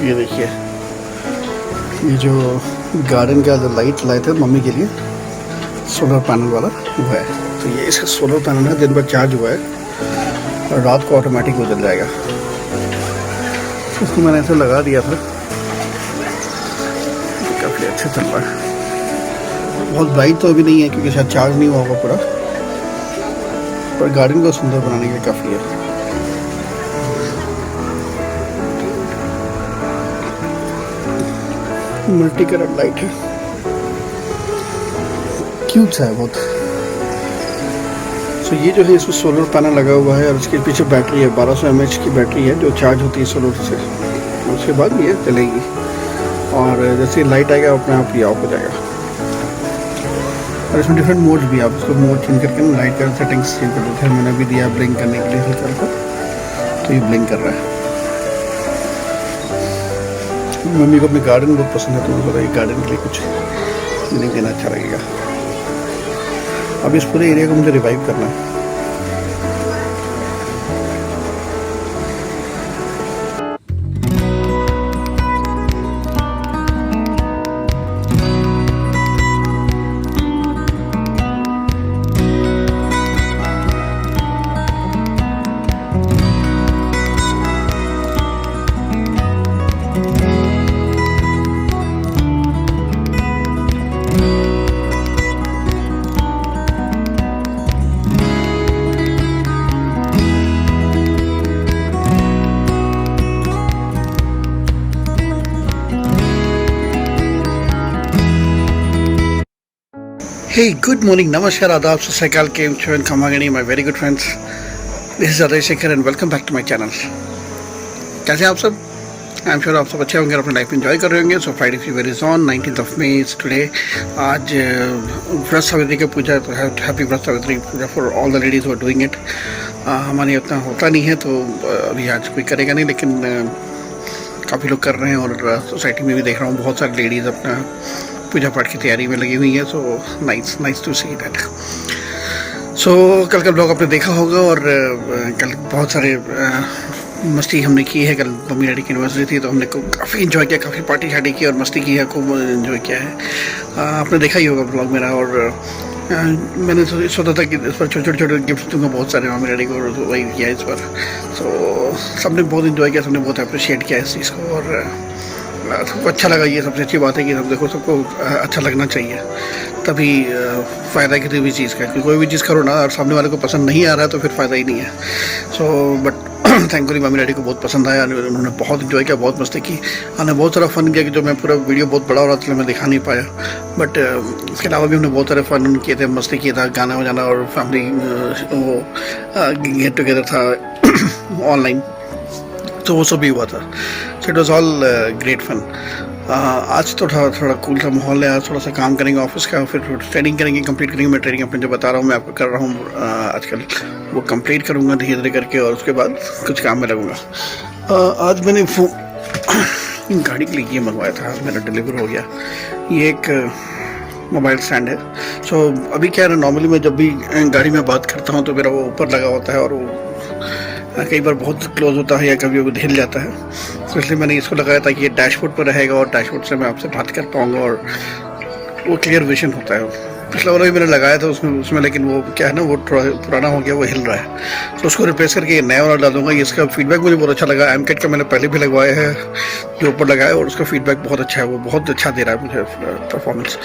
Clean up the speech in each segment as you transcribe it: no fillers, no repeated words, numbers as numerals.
ये देखिए, ये जो गार्डन का जो लाइट लाए थे मम्मी के लिए सोलर पैनल वाला वो है। तो ये इसका सोलर पैनल है, दिन भर चार्ज हुआ है और रात को ऑटोमेटिक हो जल जाएगा। इसको मैंने ऐसे लगा दिया था, काफ़ी अच्छे चल रहा है। बहुत ब्राइट तो अभी नहीं है क्योंकि शायद चार्ज नहीं हुआ होगा पूरा, पर गार्डन को सुंदर बनाने के लिए काफ़ी है। मल्टी कलर लाइट है, क्यूट सा है बहुत। तो ये जो है इसमें सोलर पैनल लगा हुआ है और उसके पीछे बैटरी है, 1200 mAh की बैटरी है जो चार्ज होती है सोलर से। उसके बाद ये चलेगी और जैसे लाइट आएगा अपने आप ये ऑफ हो जाएगा। और इसमें डिफरेंट मोड्स भी, आप इसको मोड चेंज करके लाइट का सेटिंग्स चेंज कर देते हैं। मैंने भी दिया ब्लिंक करने के लिए हल्का हल्का, तो ये ब्लिंक कर रहा है। मम्मी को अपने गार्डन बहुत पसंद है, तो मुझे लगा ये गार्डन के लिए कुछ ब्लिंक देना अच्छा लगेगा। अब इस पूरे एरिया को मुझे रिवाइव करना है। Hey, good morning, namaskar, आदाब, सत श्री अकाल, केम छो एंड खमागणी, my very good friends. This is Ajay Shekhar and welcome back to my channel. कैसे हैं आप सब? आई एम श्योर आप सब अच्छे होंगे और अपनी लाइफ में एंजॉय कर रहे होंगे। So Friday fever is on, 19th of May is today. आज व्रत सावित्री की पूजा, तो happy Vrat Savitri Puja for all the ladies who are doing it. हमारे उतना होता नहीं है तो अभी आज कोई करेगा नहीं, लेकिन काफ़ी लोग कर रहे हैं और सोसाइटी में भी देख रहा हूँ बहुत सारी लेडीज़ अपना पूजा पाठ की तैयारी में लगी हुई है। So nice to see that. So कल का ब्लॉग आपने देखा होगा और कल बहुत सारे मस्ती हमने की है। कल मम्मी डैडी की एनिवर्सरी थी तो हमने काफ़ी इन्जॉय किया, काफ़ी पार्टी शार्टी की और मस्ती की है, खूब इन्जॉय किया है। आपने देखा ही होगा ब्लॉग मेरा। और मैंने सोचा था कि इस पर छोटे गिफ्ट दूंगा बहुत सारे मम्मी डैडी को, और वही किया इस बार। सो सबने बहुत इन्जॉय किया, सबने बहुत अप्रिशिएट किया इस चीज़ को और सबको अच्छा लगा। ये सबसे अच्छी बात है कि सब देखो, सबको अच्छा लगना चाहिए, तभी फ़ायदा है किसी भी चीज़ का। क्योंकि कोई भी चीज़ करो ना और सामने वाले को पसंद नहीं आ रहा है तो फिर फ़ायदा ही नहीं है। So but thankfully mummy daddy को बहुत पसंद आया, उन्होंने बहुत इन्जॉय किया, बहुत मस्ती की, हमने बहुत सारा फ़न किया कि जो मैं पूरा वीडियो बहुत बड़ा हो रहा था इसलिए मैं दिखा नहीं पाया। बट इसके अलावा भी हमने बहुत सारे फ़न किए थे, मस्ती किया था, गाना बजाना और फैमिली वो गेट टुगेदर था ऑनलाइन, तो वो सब भी हुआ था। So it was all great fun. आज तो थोड़ा कूल सा माहौल है। आज थोड़ा सा काम करेंगे ऑफिस का, फिर ट्रेनिंग करेंगे, कंप्लीट करेंगे। मैं ट्रेनिंग अपने जो बता रहा हूँ, मैं आपको कर रहा हूँ आजकल, वो कंप्लीट करूँगा धीरे धीरे करके और उसके बाद कुछ काम में लगूँगा। आज मैंने गाड़ी के लिए ये मंगवाया था, मेरा डिलीवर हो गया। ये एक मोबाइल स्टैंड है। सो अभी क्या है ना, नॉर्मली मैं जब भी गाड़ी में बात करता हूँ तो मेरा वो ऊपर लगा होता है और वो कई बार बहुत क्लोज होता है या कभी वो हिल जाता है, तो इसलिए मैंने इसको लगाया था कि ये डैशबोर्ड पर रहेगा और डैशबोर्ड से मैं आपसे बात कर पाऊँगा और वो क्लियर विजन होता है। पिछला वाला भी मैंने लगाया था उसमें लेकिन वो क्या है ना, वो पुराना हो गया, वो हिल रहा है, तो उसको रिप्लेस करके ये नया वाला डालूंगा। इसका फीडबैक मुझे बहुत अच्छा लगा। एमकेट का मैंने पहले भी लगवाया है, जो ऊपर लगाया, और उसका फीडबैक बहुत अच्छा है, वो बहुत अच्छा दे रहा है मुझे परफॉर्मेंस।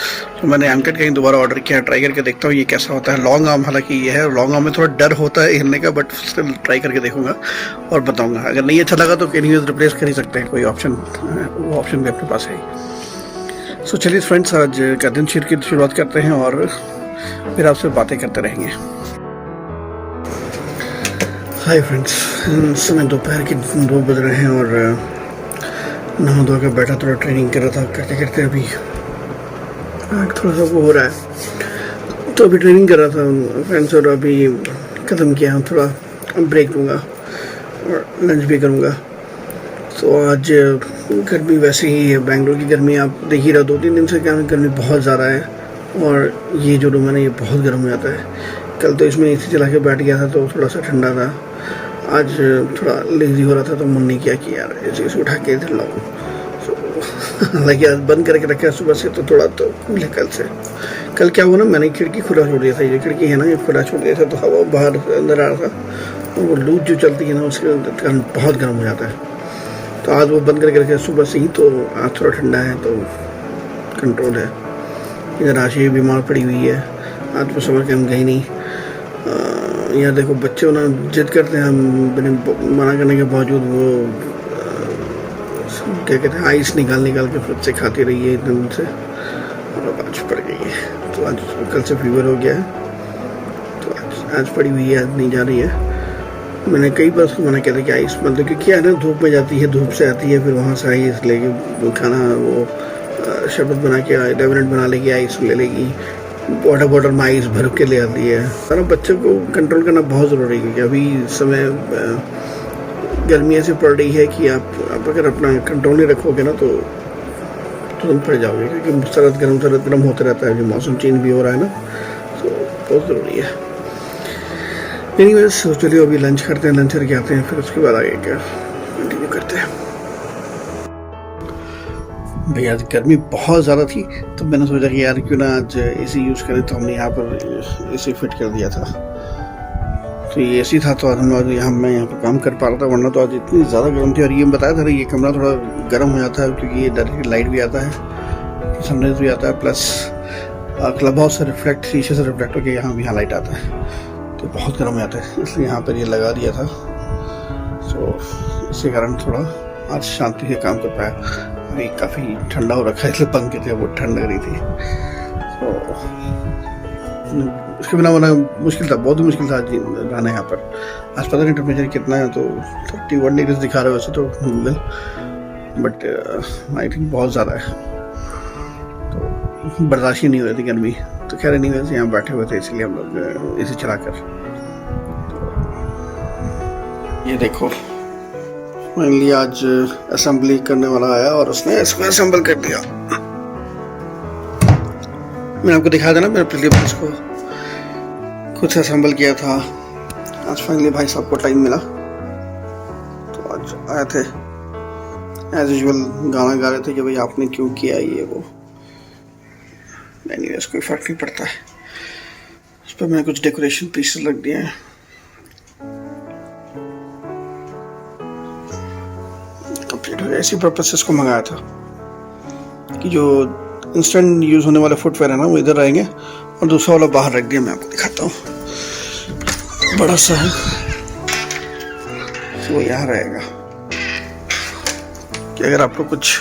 तो मैंने एमकेट का ही दोबारा ऑर्डर किया, ट्राई करके देखता हूँ ये कैसा होता है। लॉन्ग आर्म हालांकि ये है, लॉन्ग आर्म में थोड़ा डर होता है हिलने का, बट स्टिल ट्राई करके देखूंगा और बताऊँगा। अगर नहीं अच्छा लगा तो एनीवेज रिप्लेस कर ही सकते हैं, कोई ऑप्शन, वो ऑप्शन भी अपने पास है। सो चलिए फ्रेंड्स, आज का दिन की शुरुआत करते हैं और फिर आपसे बातें करते रहेंगे। हाय फ्रेंड्स, समय दोपहर के 2 बज रहे हैं और नहा धो कर बैठा, थोड़ा ट्रेनिंग कर रहा था। करते करते अभी थोड़ा सा वो हो रहा है, तो अभी ट्रेनिंग कर रहा था फ्रेंड्स और अभी ख़त्म किया। थोड़ा ब्रेक लूँगा और लंच भी करूँगा। तो आज गर्मी वैसे ही है, बेंगलोर की गर्मी आप देख ही रहे हो। 2-3 दिन से क्या गर्मी बहुत ज़्यादा है और ये जो रूम है ना, ये बहुत गर्म हो जाता है। कल तो इसमें एसी चला के बैठ गया था तो थोड़ा सा ठंडा था। आज थोड़ा लेज़ी हो रहा था तो मन नहीं किया कि यार एसी से उठा के इधर लाऊं। हालांकि आज बंद करके रखा है सुबह से, तो थोड़ा तो कूल है कल से। कल क्या हुआ ना, मैंने खिड़की खुला छोड़ दिया था, ये खिड़की है ना, ये खुला छोड़ दिया था, तो हवा बाहर अंदर आ रहा था, और वो लूज जो चलती है ना उसके कारण बहुत गर्म हो जाता है। तो आज वो बंद करके रखा सुबह से ही, तो आज थोड़ा ठंडा है तो कंट्रोल है। इधर आशी बीमार पड़ी हुई है, आज वो समर कैंप गई नहीं। यहाँ देखो बच्चे ना जिद करते हैं, हम मना करने के बावजूद वो क्या कहते हैं आइस निकाल के खुद से खाती रही है इतने दिन से, और अब आज पड़ गई है। तो आज कल से फीवर हो गया है, तो आज पड़ी हुई है, आज नहीं जा रही है। मैंने कई बार उसको मना किया था कि आइस मतलब, क्योंकि क्या है ना, धूप में जाती है, धूप से आती है, फिर वहाँ से आइस लेके खाना, वो शरबत बना के लेमनेड बना लेगी, आइस ले लेगी, वाटर बॉटल में आइस भर के ले आती है। सारा बच्चों को कंट्रोल करना बहुत ज़रूरी है, क्योंकि अभी समय गर्मी ऐसी पड़ रही है कि आप अगर अपना कंट्रोल नहीं रखोगे ना तो तुरंत पड़ जाओगे, क्योंकि सरद गर्म होता रहता है, जो मौसम चेंज भी हो रहा है ना, तो बहुत ज़रूरी है। एनीवेज, चलिए अभी लंच करते हैं, लंच करके आते हैं, फिर उसके बाद आगे क्या कंटिन्यू करते हैं। भैया आज गर्मी बहुत ज़्यादा थी, तो मैंने सोचा कि यार क्यों ना आज एसी यूज़ करें, तो हमने यहाँ पर एसी फिट कर दिया था। तो ये एसी था, तो आज मैं यहाँ पर काम कर पा रहा था, वरना तो आज इतनी ज़्यादा गर्म थी। और ये बताया था ये कमरा थोड़ा गर्म हो जाता है, क्योंकि ये डायरेक्ट लाइट भी आता है, सनराइज भी आता है, प्लस क्लब हाउस से रिफ्लेक्ट, शीशे से रिफ्लेक्ट होकर यहाँ लाइट आता है, तो बहुत गर्म हो जाता है, इसलिए यहाँ पर ये लगा दिया था। तो इसी कारण थोड़ा आज शांति से काम कर पाया। अभी काफ़ी ठंडा हो रखा है, इसलिए पंखे थे वो ठंड लग रही थी, तो उसके बिना वरना मुश्किल था, बहुत ही मुश्किल था रहना यहाँ पर। आज पता नहीं टेम्परेचर कितना है, तो 31 डिग्री दिखा रहा है वैसे तो गूगल, बट आई थिंक बहुत ज़्यादा है, तो बर्दाश्त ही नहीं हो रही थी गर्मी। तो खैर नहीं, वैसे यहाँ बैठे हुए थे, इसलिए हम लोग एसी चलाकर। ये देखो फाइनली आज असेंबली करने वाला आया और उसने इसको असेंबल कर दिया। मैंने आपको दिखाया था ना, मैंने पिछले बार इसको खुद से असेंबल किया था। आज फाइनली भाई साहब को टाइम मिला, तो आज आए थे। एज यूजुअल गाना गा रहे थे कि भाई आपने क्यों किया ये वो, एनीवेज कोई फर्क नहीं पड़ता है। उस पर मैंने कुछ डेकोरेशन पीसेस रख दिए हैं। ऐसी पर्पस से इसको मंगाया था कि जो इंस्टेंट यूज़ होने वाले फुटवेयर है ना, वो इधर रहेंगे, और दूसरा वाला बाहर रख दिया। मैं आपको दिखाता हूँ, बड़ा सा है, वो यहाँ रहेगा कि अगर आपको कुछ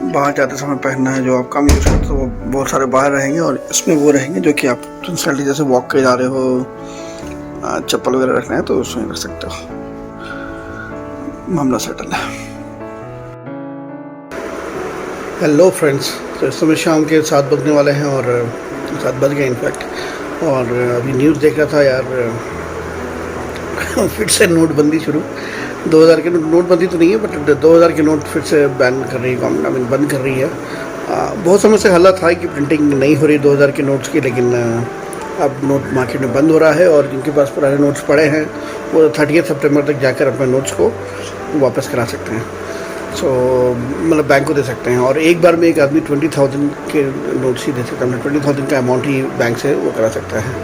बाहर जाते समय पहनना है, जो आप कम यूज़ करते हो, वो बहुत सारे बाहर रहेंगे, और इसमें वो रहेंगे जो कि आप इंस्टेंटली जैसे वॉक के जा रहे हो, चप्पल वगैरह रखना है तो उसमें रख सकते हो। मामला सेटल है। हेलो फ्रेंड्स, तो इस समय शाम के 7 बजने वाले हैं, और 7 बज गए इनफैक्ट, और अभी न्यूज़ देख रहा था यार, फिर से नोटबंदी शुरू। 2000 के नोटबंदी तो नहीं है, बट 2000 के नोट फिर से बैन कर रही है गवर्नमेंट, आई मीन बंद कर रही है। बहुत समय से हालात था कि प्रिंटिंग नहीं हो रही 2000 के नोट्स की, लेकिन अब नोट मार्केट में बंद हो रहा है, और जिनके पास पुराने नोट्स पड़े हैं वो 30 सितंबर तक जाकर अपने नोट्स को वापस करा सकते हैं। सो मतलब बैंक को दे सकते हैं, और एक बार में एक आदमी 20,000 के नोट्स ही दे सकता है, 20,000 का अमाउंट ही बैंक से वो करा सकता है।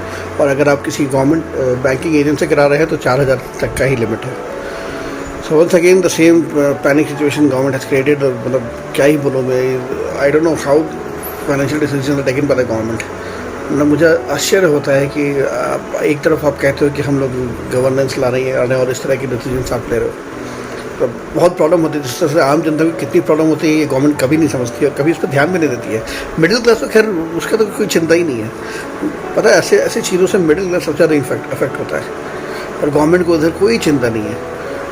और अगर आप किसी गवर्नमेंट बैंकिंग एजेंट से करा रहे हैं तो 4,000 तक का ही लिमिट है। So once again the same panic situation government has created, और मतलब क्या ही बोलो मैं, I don't know how financial decision are taken by the government. मतलब मुझे आश्चर्य होता है कि एक तरफ आप कहते हो कि हम लोग गवर्नेंस ला रहे हैं, और इस तरह के डिसीजन आप ले रहे हो, तो बहुत प्रॉब्लम होती है। जिस तरह से आम जनता को कितनी प्रॉब्लम होती है, ये गवर्नमेंट कभी नहीं समझती और कभी इस पर ध्यान भी नहीं देती है। मिडिल क्लास तो खैर उसका तो कोई चिंता ही नहीं है, पता है, ऐसी चीज़ों से मिडिल क्लास सबसे ज़्यादा अफेक्ट होता है, और गवर्नमेंट को उधर कोई चिंता नहीं है।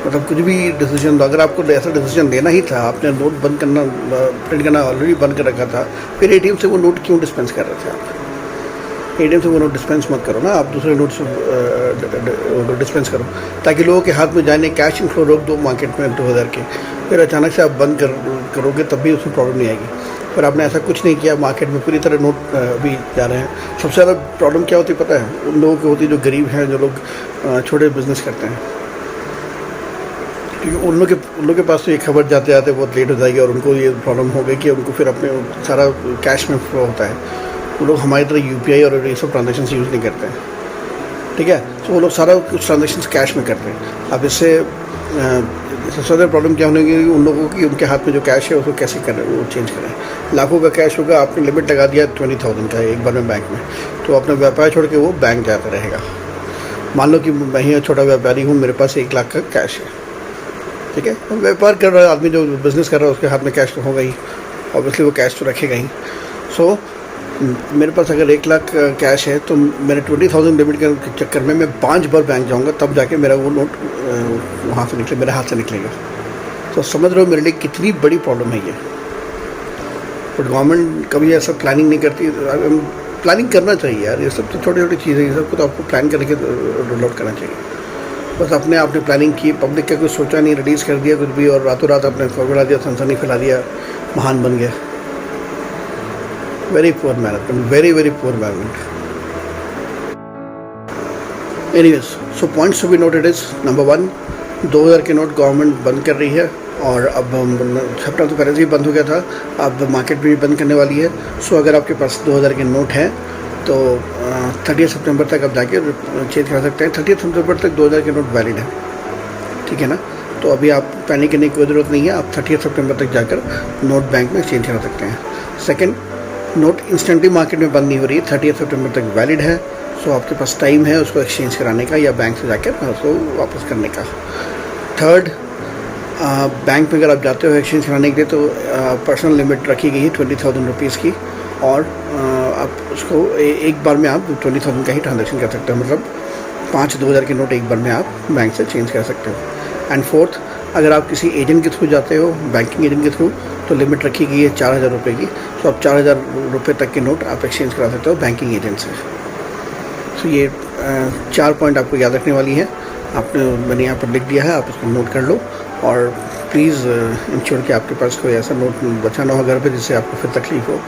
मतलब कुछ भी डिसीजन, अगर आपको ऐसा डिसीजन लेना ही था, आपने नोट बंद करना, प्रिंट करना ऑलरेडी बंद कर रखा था, फिर एटीएम से वो नोट क्यों डिस्पेंस कर रहे थे आप? एटीएम से वो नोट डिस्पेंस मत करो ना, आप दूसरे नोट से डिस्पेंस करो, ताकि लोगों के हाथ में जाने कैश इनफ्लो रोक दो मार्केट में 2000 के, फिर अचानक से आप बंद करोगे तब भी उसमें प्रॉब्लम नहीं आएगी। पर आपने ऐसा कुछ नहीं किया, मार्केट में पूरी तरह नोट भी जा रहे हैं। सबसे ज़्यादा प्रॉब्लम क्या होती है पता है? उन लोगों की होती है जो गरीब हैं, जो लोग छोटे बिजनेस करते हैं। क्योंकि उन लोग के पास तो ये खबर जाते जाते बहुत लेट हो जाएगी और उनको ये प्रॉब्लम हो गई कि उनको फिर अपने सारा कैश में फ्लो होता है। वो लोग हमारी तरह यूपीआई और ये सब ट्रांजेक्शन यूज़ नहीं करते हैं, ठीक है। तो वो लोग सारा कुछ ट्रांजेक्शन कैश में करते हैं। अब इससे सबसे ज़्यादा प्रॉब्लम क्या होने की उन लोगों की, उनके हाथ में जो कैश है उसको कैसे करें, वो चेंज करें। लाखों का कैश होगा, आपने लिमिट लगा दिया 20,000 का एक बार में बैंक में, तो अपना व्यापार छोड़ के वो बैंक जाता रहेगा। मान लो कि मैं ही छोटा व्यापारी हूँ, मेरे पास 1 लाख का कैश है, ठीक है। व्यापार कर रहा है आदमी, जो बिज़नेस कर रहा है उसके हाथ में कैश तो होगा ही, ऑब्वियसली वो कैश तो रखेगा ही। सो मेरे पास अगर 1 लाख कैश है तो मेरे 20,000 लिमिट के चक्कर में मैं 5 बार बैंक जाऊंगा, तब जाके मेरा वो नोट वहाँ से निकले, मेरे हाथ से निकलेगा। तो समझ रहे हो मेरे लिए कितनी बड़ी प्रॉब्लम है ये। बट गवर्नमेंट कभी ऐसा प्लानिंग नहीं करती। प्लानिंग करना चाहिए यार, ये सब तो छोटी छोटी चीज़ें, ये सब को तो आपको प्लान करके रोल आउट करना चाहिए। बस आपने प्लानिंग की, पब्लिक का कुछ सोचा नहीं, रिलीज़ कर दिया कुछ भी और रातों रात आपने खबर बढ़ा दिया, सनसनी फैला दिया, महान बन गया। Very poor management, very very poor management. Anyways, so points to be noted is number 1, 2000 के नोट गवर्नमेंट बंद कर रही है और अब छपना तो पहले से ही बंद हो गया था, अब मार्केट में भी बंद करने वाली है। सो अगर आपके पास 2000 के नोट हैं तो 30 सितंबर तक आप जाके चेंज करा सकते हैं। 30 सितंबर तक 2000 के नोट वैलिड है, ठीक है ना। तो अभी आप पैनिक करने की कोई ज़रूरत नहीं है, आप 30 सितंबर तक जाकर नोट बैंक में चेंज करा सकते हैं। सेकेंड, नोट इंस्टेंटली मार्केट में बंद नहीं हो रही है, 30 सितंबर तक वैलिड है। सो आपके पास टाइम है उसको एक्सचेंज कराने का या बैंक से जाकर उसको वापस करने का। थर्ड, बैंक में अगर आप जाते हो एक्सचेंज कराने के लिए तो पर्सनल लिमिट रखी गई है 20,000 रुपीज़ की, और आप उसको एक बार में आप 20,000 का ही ट्रांजेक्शन कर सकते हो, मतलब 5 2000 के नोट एक बार में आप बैंक से चेंज कर सकते हो। एंड फोर्थ, अगर आप किसी एजेंट के थ्रू जाते हो, बैंकिंग एजेंट के थ्रू, तो लिमिट रखी गई है 4,000 रुपये की। तो आप 4,000 रुपये तक के नोट आप एक्सचेंज करा सकते हो बैंकिंग एजेंट से। तो ये 4 पॉइंट आपको याद रखने वाली है, मैंने यहाँ पर लिख दिया है, आप इसको नोट कर लो। और प्लीज़ इंश्योर कि आपके पास कोई ऐसा नोट बचा ना हो घर पे जिससे आपको फिर तकलीफ हो।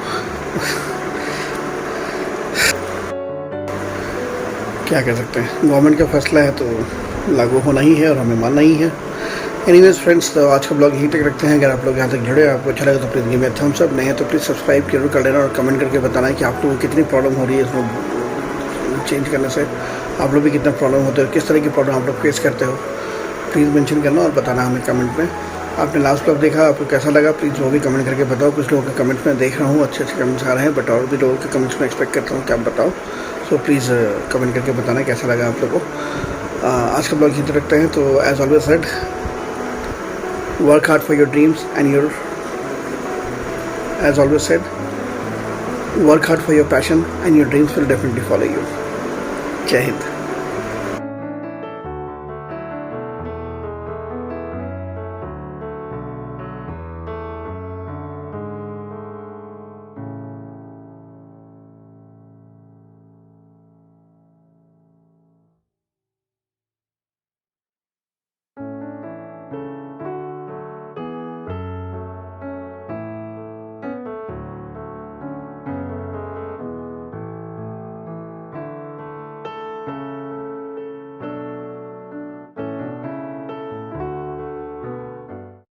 क्या कर सकते हैं, गवर्नमेंट का फैसला है तो लागू होना ही है और हमें मानना ही है। एनीवेज फ्रेंड्स, तो आज का ब्लॉग यहीं तक रखते हैं। अगर आप लोग यहाँ तक जुड़े, आपको अच्छा लगा तो please give me a thumbs up, नहीं है तो प्लीज़ सब्सक्राइब जरूर कर लेना और कमेंट करके बताना है कि आप लोगों को कितनी प्रॉब्लम हो रही है इसमें चेंज करने से। आप लोग भी कितना प्रॉब्लम होते हो, किस तरह की प्रॉब्लम आप लोग फेस करते हो, प्लीज़ मेंशन करना और बताना हमें कमेंट में। आपने लास्ट ब्लॉग देखा, आपको कैसा लगा, प्लीज़ वो भी कमेंट करके बताओ। कुछ लोगों के कमेंट्स में देख रहा हूँ अच्छे अच्छे कमेंट्स आ रहे हैं, बट और भी लोगों के कमेंट्स में एक्सपेक्ट करता हूँ कि आप बताओ। सो प्लीज़ कमेंट करके बताना कैसा लगा आप लोगों को। आज का ब्लॉग यहीं तक रखते हैं। तो as always said, work hard for your dreams and as always said, work hard for your passion and your dreams will definitely follow you. Jai Hind.